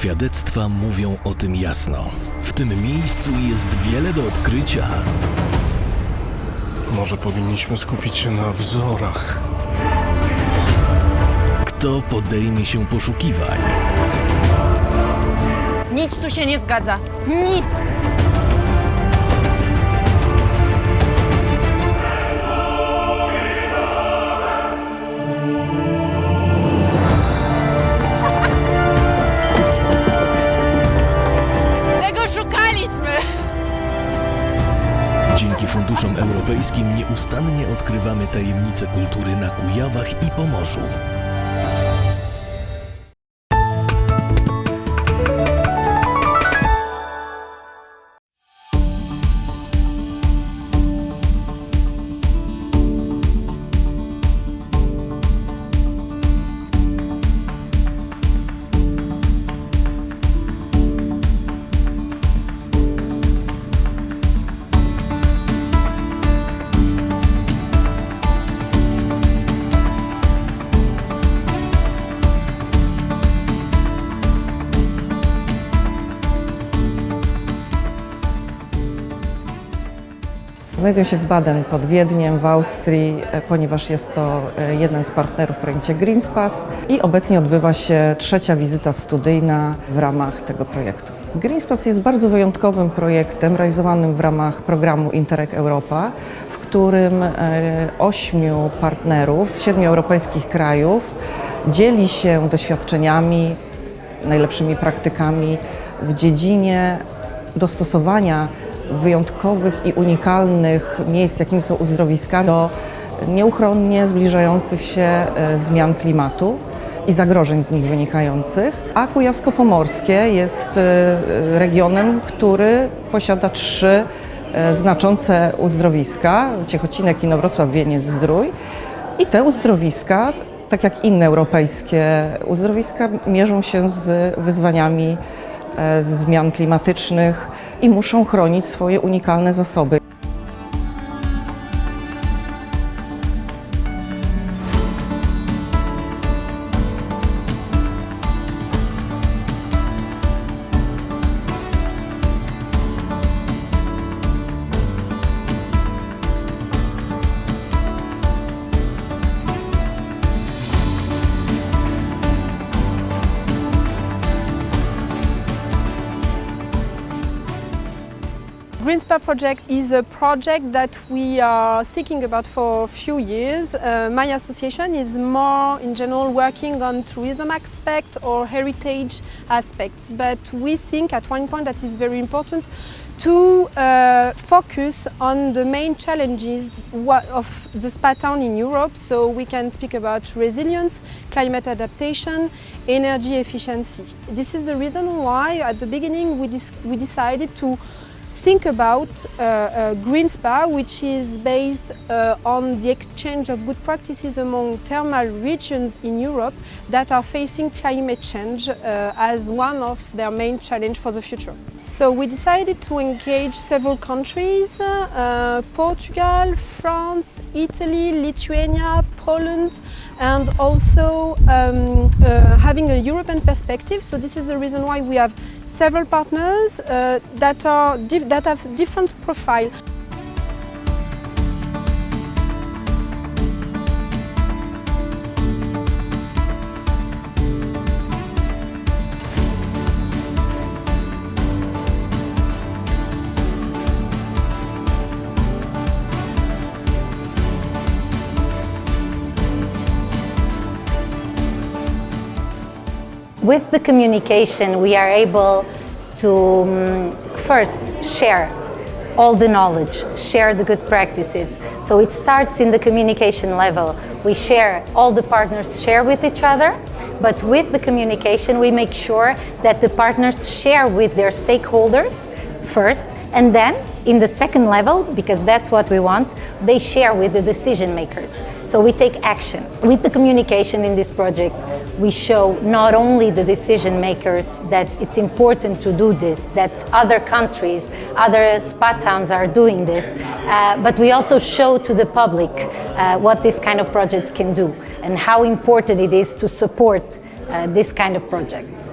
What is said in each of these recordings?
Świadectwa mówią o tym jasno. W tym miejscu jest wiele do odkrycia. Może powinniśmy skupić się na wzorach. Kto podejmie się poszukiwań? Nic tu się nie zgadza. Nic! Tego szukaliśmy! Dzięki funduszom europejskim nieustannie odkrywamy tajemnice kultury na Kujawach i Pomorzu. Znajduję się w Baden pod Wiedniem w Austrii, ponieważ jest to jeden z partnerów w projekcie Greenspace i obecnie odbywa się trzecia wizyta studyjna w ramach tego projektu. Greenspace jest bardzo wyjątkowym projektem realizowanym w ramach programu Europa, w którym 8 partnerów z 7 europejskich krajów dzieli się doświadczeniami, najlepszymi praktykami w dziedzinie dostosowania wyjątkowych i unikalnych miejsc, jakimi są uzdrowiska, do nieuchronnie zbliżających się zmian klimatu i zagrożeń z nich wynikających. A kujawsko-pomorskie jest regionem, który posiada 3 znaczące uzdrowiska: Ciechocinek, Inowrocław, Wieniec-Zdrój. I te uzdrowiska, tak jak inne europejskie uzdrowiska, mierzą się z wyzwaniami zmian klimatycznych i muszą chronić swoje unikalne zasoby. Greenspace project is a project that we are thinking about for a few years. My association is more in general working on tourism aspect or heritage aspects, but we think at one point that is very important to focus on the main challenges of the spa town in Europe, so we can speak about resilience, climate adaptation, energy efficiency. This is the reason why at the beginning we decided to think about Green Spa, which is based on the exchange of good practices among thermal regions in Europe that are facing climate change as one of their main challenge for the future. So we decided to engage several countries, Portugal, France, Italy, Lithuania, Poland, and also having a European perspective. So this is the reason why we have several partners that have different profile. With the communication, we are able to first share all the knowledge, share the good practices. So it starts in the communication level. We share, all the partners share with each other, but with the communication we make sure that the partners share with their stakeholders first, and then in the second level, because that's what we want, they share with the decision makers. So we take action. With the communication in this project, we show not only the decision makers that it's important to do this, that other countries, other spa towns are doing this, but we also show to the public what this kind of projects can do and how important it is to support this kind of projects.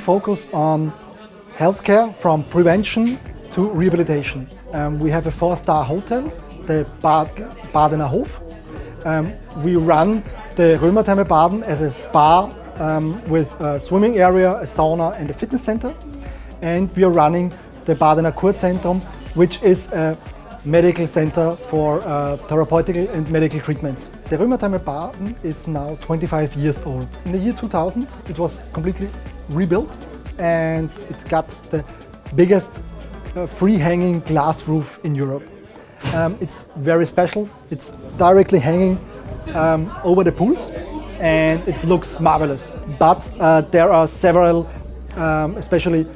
focus on healthcare from prevention to rehabilitation. We have a 4-star hotel, the Badener Hof. We run the Römertherme Baden as a spa with a swimming area, a sauna and a fitness center. And we are running the Badener Kurzentrum, which is a medical center for therapeutic and medical treatments. The Römertherme Baden is now 25 years old. In the year 2000, it was completely rebuilt and it got the biggest free-hanging glass roof in Europe. It's very special. It's directly hanging over the pools and it looks marvelous. But there are several, especially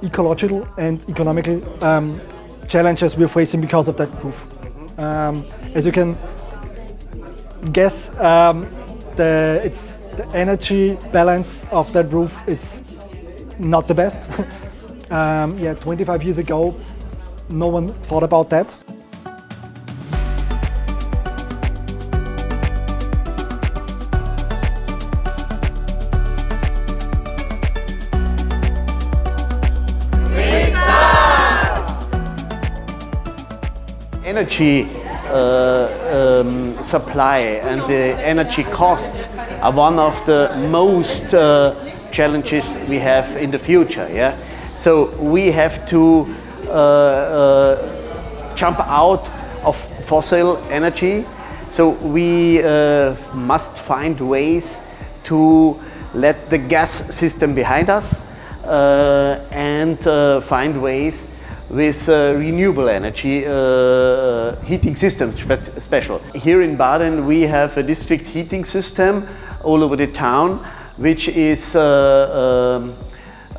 ecological and economical challenges we're facing because of that roof. As you can guess, the energy balance of that roof is not the best. 25 years ago, no one thought about that. Energy supply and the energy costs are one of the most challenges we have in the future. Yeah? So we have to jump out of fossil energy. So we must find ways to let the gas system behind us and find ways with renewable energy heating systems special. Here in Baden we have a district heating system all over the town which is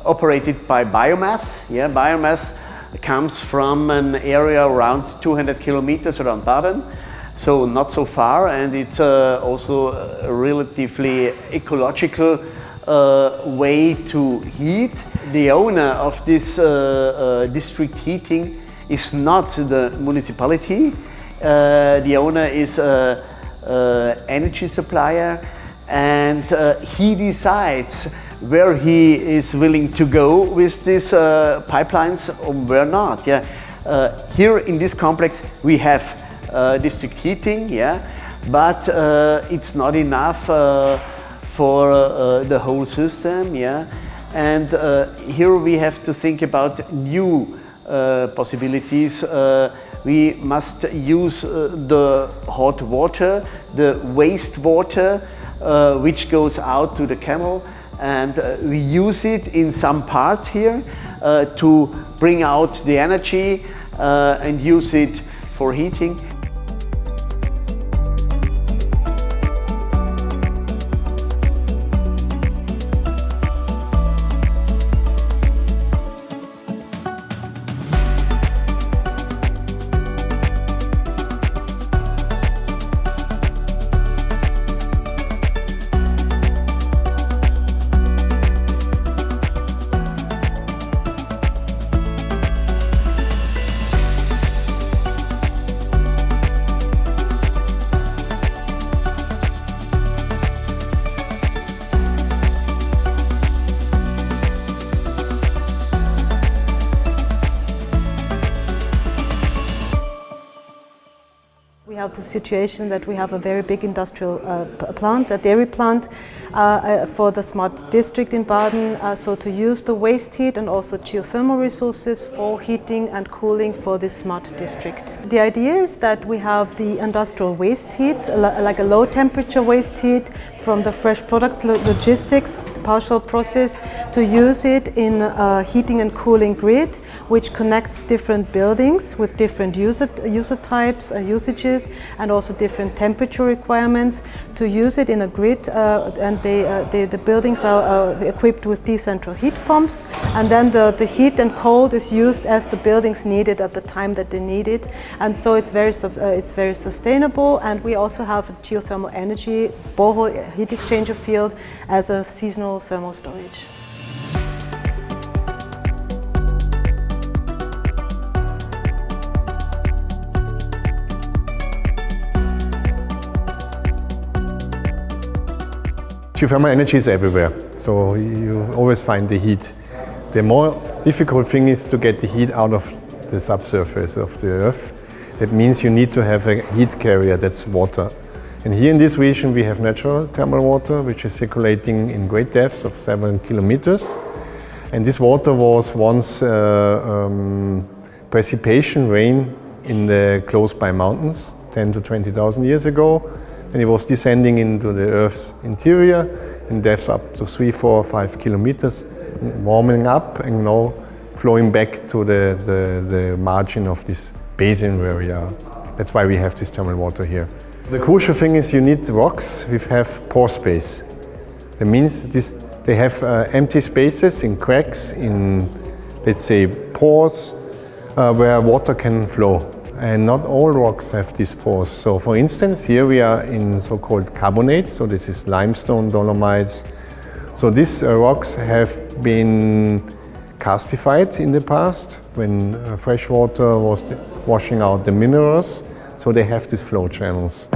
operated by biomass. Yeah, biomass comes from an area around 200 kilometers around Baden, so not so far, and it's also a relatively ecological way to heat. The owner of this district heating is not the municipality. The owner is an energy supplier, and he decides where he is willing to go with these pipelines or where not. Yeah. Here in this complex we have district heating, yeah, but it's not enough for the whole system, yeah. And here we have to think about new possibilities. We must use the hot water, the wastewater, which goes out to the canal, and we use it in some parts here to bring out the energy and use it for heating. We have the situation that we have a very big industrial plant, a dairy plant, for the smart district in Baden, so to use the waste heat and also geothermal resources for heating and cooling for this smart district. The idea is that we have the industrial waste heat, like a low temperature waste heat from the fresh products logistics, the partial process, to use it in a heating and cooling grid, which connects different buildings with different user types, usages, and also different temperature requirements, to use it in a grid, and the buildings are equipped with decentral heat pumps, and then the heat and cold is used as the buildings need it at the time that they need it, and so it's very sustainable. And we also have a geothermal energy borehole heat exchanger field as a seasonal thermal storage. Geothermal energy is everywhere, so you always find the heat. The more difficult thing is to get the heat out of the subsurface of the Earth. That means you need to have a heat carrier, that's water. And here in this region we have natural thermal water, which is circulating in great depths of 7 kilometers. And this water was once precipitation rain in the close by mountains 10 to 20,000 years ago. And it was descending into the Earth's interior in depths up to 3, 4, 5 kilometers, warming up and now flowing back to the margin of this basin where we are. That's why we have this thermal water here. The crucial thing is you need rocks which have pore space. That means they have empty spaces in cracks, in, let's say, pores where water can flow. And not all rocks have these pores. So for instance, here we are in so-called carbonates. So this is limestone, dolomites. So these rocks have been castified in the past when fresh water was washing out the minerals. So they have these flow channels.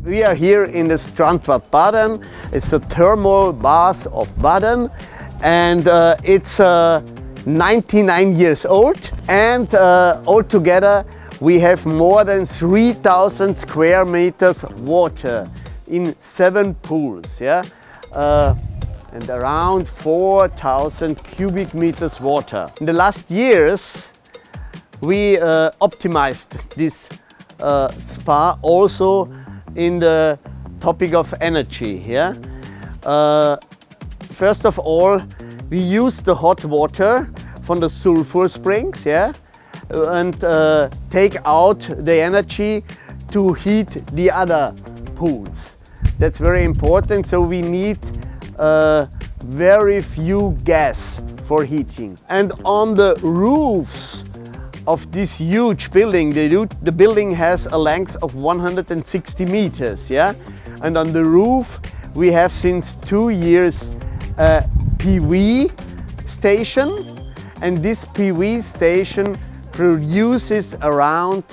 We are here in the Strandbad Baden. It's a thermal bath of Baden, and it's 99 years old. And altogether we have more than 3,000 square meters water in 7 pools, yeah? And around 4,000 cubic meters water. In the last years we optimized this spa also in the topic of energy. Yeah? First of all, we use the hot water from the sulfur springs, yeah? And take out the energy to heat the other pools. That's very important, so we need very few gas for heating. And on the roofs of this huge building, the building has a length of 160 meters, yeah? And on the roof we have since 2 years a PV station, and this PV station produces around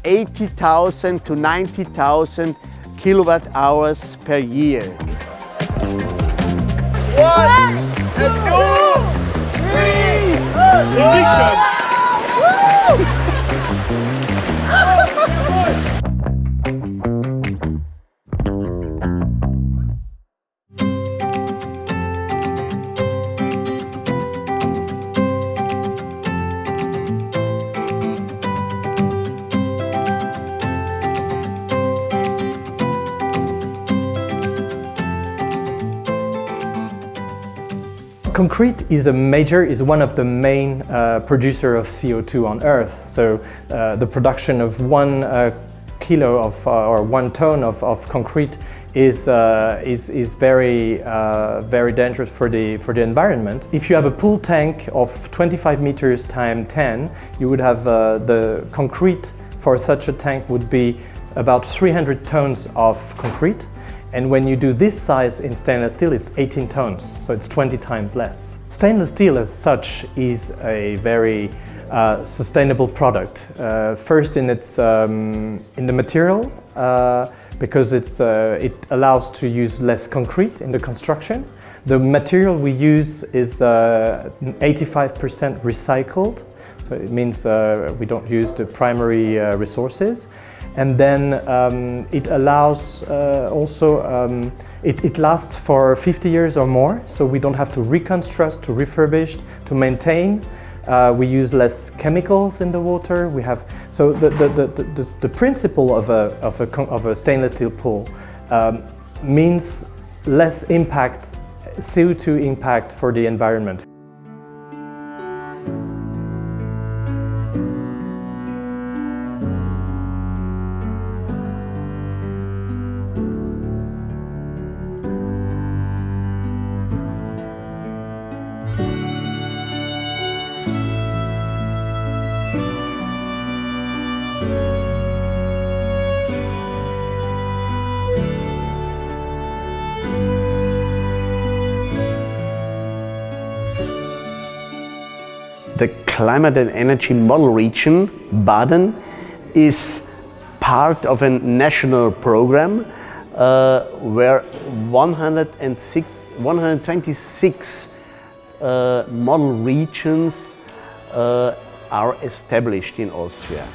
80,000 to 90,000 kilowatt hours per year. 1 and 2, 3, ignition! Concrete is one of the main producer of CO2 on Earth. So the production of 1 kilo of or 1 ton of concrete is very dangerous for the environment. If you have a pool tank of 25 meters times 10, you would have the concrete for such a tank would be about 300 tons of concrete. And when you do this size in stainless steel, it's 18 tons, so it's 20 times less. Stainless steel as such is a very sustainable product. First in the material, because it allows to use less concrete in the construction. The material we use is 85% recycled, so it means we don't use the primary resources. And then it allows it lasts for 50 years or more, so we don't have to reconstruct, to refurbish, to maintain. We use less chemicals in the water. We have the principle of a stainless steel pool means less impact, CO2 impact for the environment. The climate and energy model region, Baden, is part of a national program where 126 model regions are established in Austria.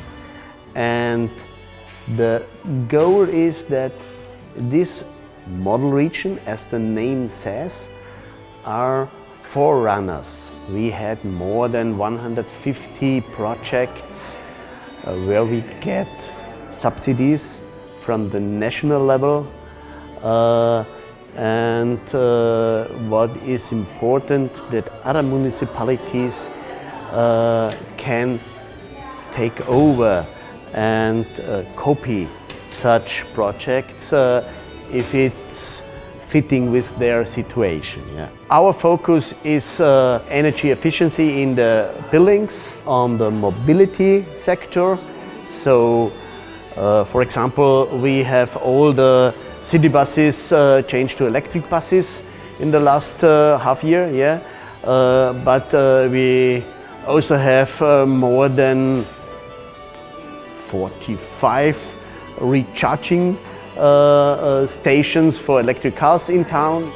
And the goal is that this model region, as the name says, are forerunners. We had more than 150 projects where we get subsidies from the national level. And what is important, that other municipalities can take over and copy such projects if it's fitting with their situation. Yeah. Our focus is energy efficiency in the buildings, on the mobility sector. So, for example, we have all the city buses changed to electric buses in the last half year. Yeah. But we also have more than 45 recharging stations for electric cars in town.